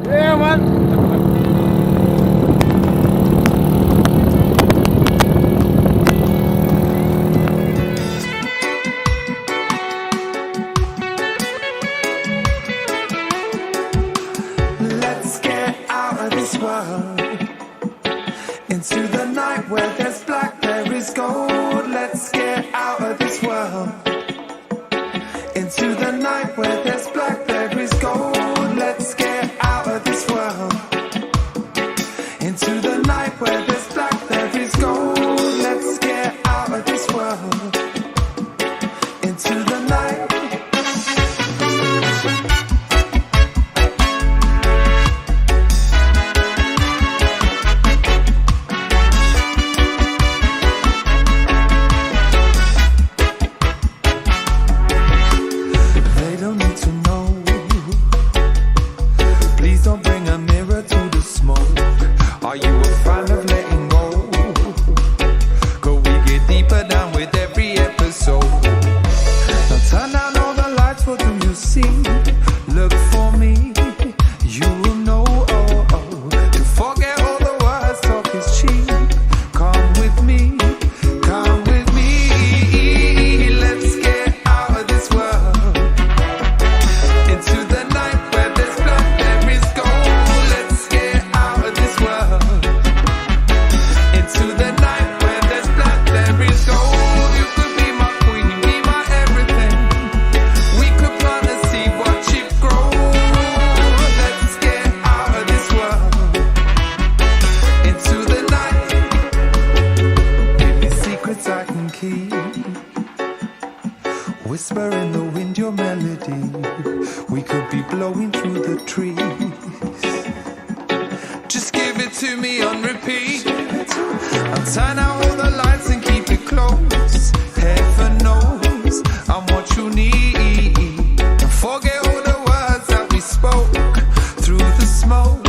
Yeah, man. Let's get out of this world into the night where there's black, there is gold. Let's get out of this world into the night where there's black, there is gold. Let's get out of this world into the night where there's black, there is gold. Let's get out of this world into the night. They don't need to know. Please don't bring a mirror to the smoke. Are you a fan of letting go? Could we get deeper down with every episode? Now turn down all the lights, what do you see? Look for me, you will know. To forget all the words, talk is cheap. Come with me, come with me. Let's get out of this world into the night where there's blood, there is gold. Let's get out of this world into the night where there's blood, there is gold. You could be my queen, be my everything. We could plant a seed, watch it grow. Let's get out of this world into the night. Maybe secrets I can keep. Whisper in the wind your melody. We could be blowing through the trees. Just give it to me on repeat. I'll turn out all the lights and keep it close. Heaven knows I'm what you need. And forget all the words that we spoke through the smoke.